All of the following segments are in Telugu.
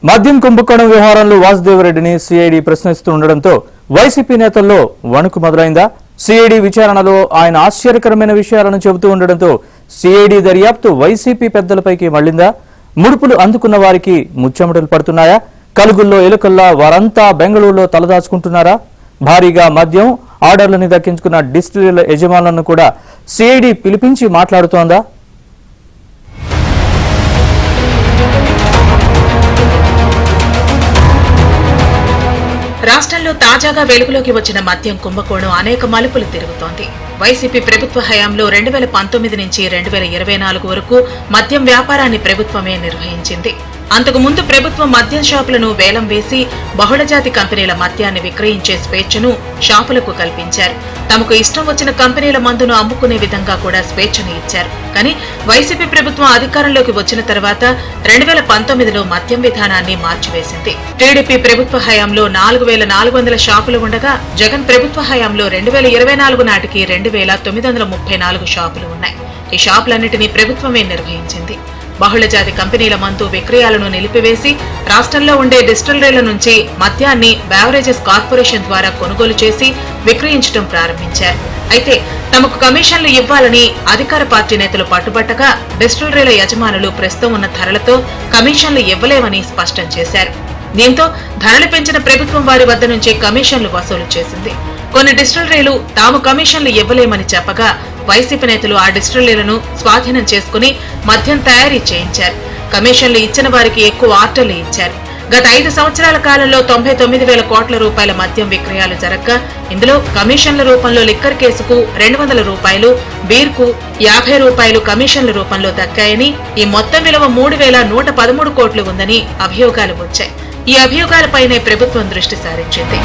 మద్యం కుంభకోణం వ్యవహారంలో వాసుదేవరెడ్డిని సిఐడి ప్రశ్నిస్తుండటంతో వైసీపీ నేతల్లో వణుకు మొదలైందా? సిఐడి విచారణలో ఆయన ఆశ్చర్యకరమైన విషయాలను చెబుతూ ఉండడంతో సిఐడి దర్యాప్తు వైసీపీ పెద్దలపైకి మళ్లిందా? ముడుపులు అందుకున్న వారికి ముచ్చెమటలు పడుతున్నాయా? కలుగుల్లో ఎలుకల్లా వారంతా బెంగళూరులో తలదాచుకుంటున్నారా? భారీగా మద్యం ఆర్డర్లను దక్కించుకున్న డిస్టిలరీల యజమానులను కూడా సిఐడి పిలిపించి మాట్లాడుతోందా? రాష్ట్రంలో తాజాగా వెలుగులోకి వచ్చిన మద్యం కుంభకోణం అనేక మలుపులు తిరుగుతోంది. వైసీపీ ప్రభుత్వ హయాంలో 2019 నుంచి 2024 వరకు మద్యం వ్యాపారాన్ని ప్రభుత్వమే నిర్వహించింది. అంతకు ముందు ప్రభుత్వం మద్యం షాపులను వేలం వేసి బహుళజాతి కంపెనీల మద్యాన్ని విక్రయించే స్వేచ్ఛను షాపులకు కల్పించారు. తమకు ఇష్టం వచ్చిన కంపెనీల మందును అమ్ముకునే విధంగా కూడా స్వేచ్ఛను ఇచ్చారు. కానీ వైసీపీ ప్రభుత్వం అధికారంలోకి వచ్చిన తర్వాత 2019లో మద్యం విధానాన్ని మార్చివేసింది. టీడీపీ ప్రభుత్వ హయాంలో 4400 షాపులు ఉండగా జగన్ ప్రభుత్వ హయాంలో 2024 నాటికి 2934 షాపులు ఉన్నాయి. ఈ షాపులన్నింటినీ ప్రభుత్వమే నిర్వహించింది. బహుళజాతి కంపెనీల మందు విక్రయాలను నిలిపివేసి రాష్ట్రంలో ఉండే డిస్టిలరీల నుంచి మద్యాన్ని బెవరేజెస్ కార్పొరేషన్ ద్వారా కొనుగోలు చేసి విక్రయించడం ప్రారంభించారు. అయితే తమకు కమిషన్లు ఇవ్వాలని అధికార పార్టీ నేతలు పట్టుబట్టగా డిస్టిలరీల యజమానులు ప్రస్తుతం ఉన్న ధరలతో కమిషన్లు ఇవ్వలేవని స్పష్టం చేశారు. దీంతో ధరలు పెంచిన ప్రభుత్వం వారి వద్ద నుంచి కమిషన్లు వసూలు చేసింది. కొన్ని డిస్టిలరీలు తాము కమిషన్లు ఇవ్వలేమని చెప్పగా వైసీపీ నేతలు ఆ డిస్టిలరీలను స్వాధీనం చేసుకుని మద్యం తయారీ చేయించారు. కమిషన్లు ఇచ్చిన వారికి ఎక్కువ ఆర్డర్లు ఇచ్చారు. గత 5 సంవత్సరాల కాలంలో 99,000 కోట్ల రూపాయల మద్యం విక్రయాలు జరగ్గా ఇందులో కమిషన్ల రూపంలో లిక్కర్ కేసుకు 200 రూపాయలు, బీర్కు 50 రూపాయలు కమిషన్ల రూపంలో దక్కాయని, ఈ మొత్తం విలువ 3,113 కోట్లు ఉందని అభియోగాలు వచ్చాయి. ఈ అభియోగాలపైనే ప్రభుత్వం దృష్టి సారించింది.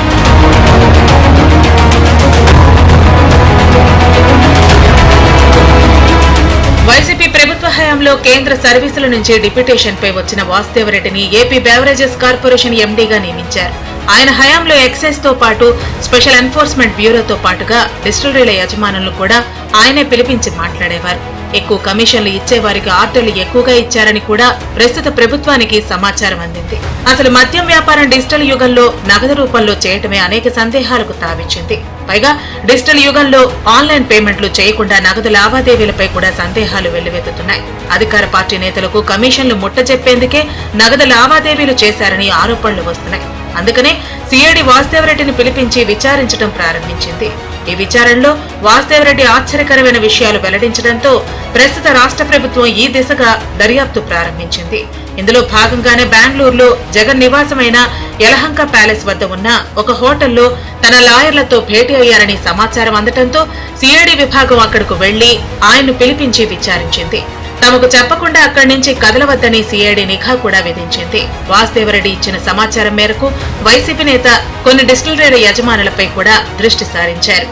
వైసీపీ ప్రభుత్వ హయాంలో కేంద్ర సర్వీసుల నుంచి డిప్యూటేషన్ పై వచ్చిన వాసుదేవరెడ్డిని ఏపీ బెవరేజెస్ కార్పొరేషన్ ఎండీగా నియమించారు. ఆయన హయాంలో ఎక్సైజ్ తో పాటు స్పెషల్ ఎన్ఫోర్స్మెంట్ బ్యూరోతో పాటుగా డిస్టిలరీల యజమానులను కూడా ఆయనే పిలిపించి మాట్లాడేవారు. ఎక్కువ కమిషన్లు ఇచ్చేవారికి ఆర్డర్లు ఎక్కువగా ఇచ్చారని కూడా ప్రస్తుత ప్రభుత్వానికి సమాచారం అందింది. అసలు మద్యం వ్యాపారం డిజిటల్ యుగంలో నగదు రూపంలో చేయటమే అనేక సందేహాలకు తావిచ్చింది. పైగా డిజిటల్ యుగంలో ఆన్లైన్ పేమెంట్లు చేయకుండా నగదు లావాదేవీలపై కూడా సందేహాలు వెల్లువెత్తుతున్నాయి. అధికార పార్టీ నేతలకు కమిషన్లు ముట్టజెప్పేందుకే నగదు లావాదేవీలు చేశారని ఆరోపణలు వస్తున్నాయి. అందుకనే సిఐడి వాసుదేవరెడ్డిని పిలిపించి విచారించడం ప్రారంభించింది. ఈ విచారణలో వాసుదేవరెడ్డి ఆశ్చర్యకరమైన విషయాలు వెల్లడించడంతో ప్రస్తుత రాష్ట్ర ప్రభుత్వం ఈ దిశగా దర్యాప్తు ప్రారంభించింది. ఇందులో భాగంగానే బెంగళూరులో జగన్ నివాసమైన యలహంక ప్యాలెస్ వద్ద ఉన్న ఒక హోటల్లో తన లాయర్లతో భేటీ అయ్యారని సమాచారం అందడంతో సిఐడి విభాగం అక్కడకు వెళ్లి ఆయన్ను పిలిపించి విచారించింది. తమకు చెప్పకుండా అక్కడి నుంచి కదలవద్దని సిఐడి నిఘా కూడా విధించింది. వాసుదేవరెడ్డి ఇచ్చిన సమాచారం మేరకు వైసీపీ నేత కొన్ని డిస్టిలరీల యజమానులపై కూడా దృష్టి సారించారు.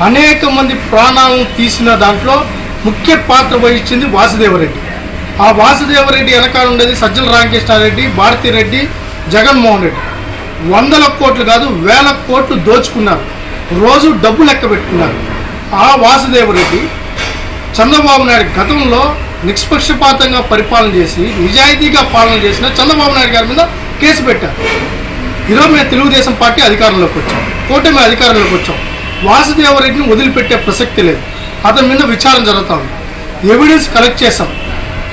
అనేక మంది ప్రాణాలను తీసిన దాంట్లో ముఖ్య పాత్ర వహించింది వాసుదేవరెడ్డి. ఆ వాసుదేవరెడ్డి వెనకాల ఉండేది సజ్జల రామకృష్ణారెడ్డి, భారతిరెడ్డి, జగన్మోహన్ రెడ్డి. 100 కోట్లు కాదు 1000 కోట్లు దోచుకున్నారు. రోజు డబ్బు లెక్క పెట్టుకున్నారు. ఆ వాసుదేవరెడ్డి చంద్రబాబు నాయుడు గతంలో నిష్పక్షపాతంగా పరిపాలన చేసి నిజాయితీగా పాలన చేసిన చంద్రబాబు నాయుడు గారి మీద కేసు పెట్టారు. ఈరోజు మేము తెలుగుదేశం పార్టీ అధికారంలోకి వచ్చాం, కూటమి అధికారంలోకి వచ్చాం. వాసుదేవరెడ్డిని వదిలిపెట్టే ప్రసక్తి లేదు. అతని మీద విచారణ జరుగుతూ ఉంది. ఎవిడెన్స్ కలెక్ట్ చేస్తాం.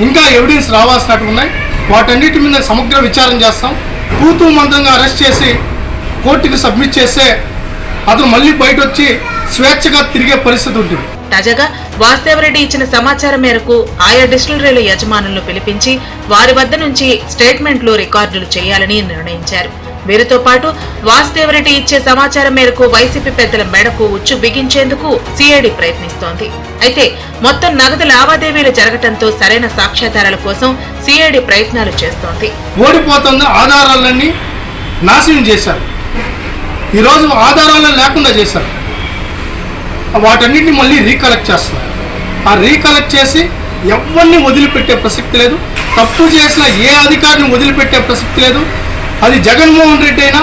ఇంకా ఎవిడెన్స్ రావాల్సినట్టు ఉన్నాయి. వాటన్నిటి మీద సమగ్ర విచారణ చేస్తాం. తూతూ మంత్రంగా అరెస్ట్ చేసి కోర్టుకి సబ్మిట్ చేస్తే అతను మళ్ళీ బయట వచ్చి స్వేచ్ఛగా తిరిగే పరిస్థితి ఉంటుంది. తాజాగా వాసుదేవరెడ్డి ఇచ్చిన సమాచారం మేరకు ఆయా డిస్టిలరీల యజమానులను పిలిపించి వారి వద్ద నుంచి స్టేట్మెంట్లు రికార్డులు చేయాలని నిర్ణయించారు. వీరితో పాటు వాసుదేవరెడ్డి ఇచ్చే సమాచారం మేరకు వైసీపీ పెద్దల మెడకు ఉచ్చు బిగించేందుకు సిఐడి ప్రయత్నిస్తోంది. అయితే మొత్తం నగదు లావాదేవీలు జరగడంతో సరైన సాక్ష్యాధారాల కోసం సిఐడి ప్రయత్నాలు చేస్తోంది. ఓడిపోతున్న ఆధారాలన్నీ నాశనం చేశారు. ఈరోజు ఆధారాలను లేకుండా చేశారు. వాటన్నిటిని మళ్ళీ రీకలెక్ట్ చేస్తారు. ఆ రీకలెక్ట్ చేసి ఎవరిని వదిలిపెట్టే ప్రసక్తి లేదు. తప్పు చేసిన ఏ అధికారిని వదిలిపెట్టే ప్రసక్తి లేదు. అది జగన్మోహన్ రెడ్డి అయినా,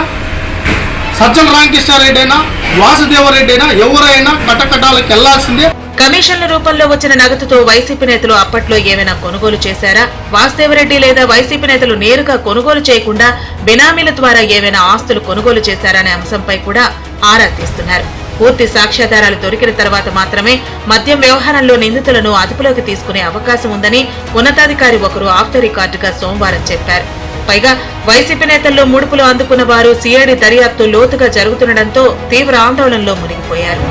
సజ్జల రామకృష్ణారెడ్డి అయినా, వాసుదేవరెడ్డి అయినా, ఎవరైనా కటకటాలకు వెళ్లాల్సిందే. కమిషన్ల రూపంలో వచ్చిన నగదుతో వైసీపీ నేతలు అప్పట్లో ఏమైనా కొనుగోలు చేశారా? వాసుదేవరెడ్డి లేదా వైసీపీ నేతలు నేరుగా కొనుగోలు చేయకుండా బినామీల ద్వారా ఏమైనా ఆస్తులు కొనుగోలు చేశారనే అంశంపై కూడా ఆరా తీస్తున్నారు. పూర్తి సాక్ష్యాధారాలు దొరికిన తర్వాత మాత్రమే మద్యం వ్యవహారంలో నిందితులను అదుపులోకి తీసుకునే అవకాశం ఉందని ఉన్నతాధికారి ఒకరు ఆఫ్ ద రికార్డుగా సోమవారం చెప్పారు. పైగా వైసీపీ నేతల్లో ముడుపులు అందుకున్న వారు సిఐడి దర్యాప్తు లోతుగా జరుగుతుండటంతో తీవ్ర ఆందోళనలో మునిగిపోయారు.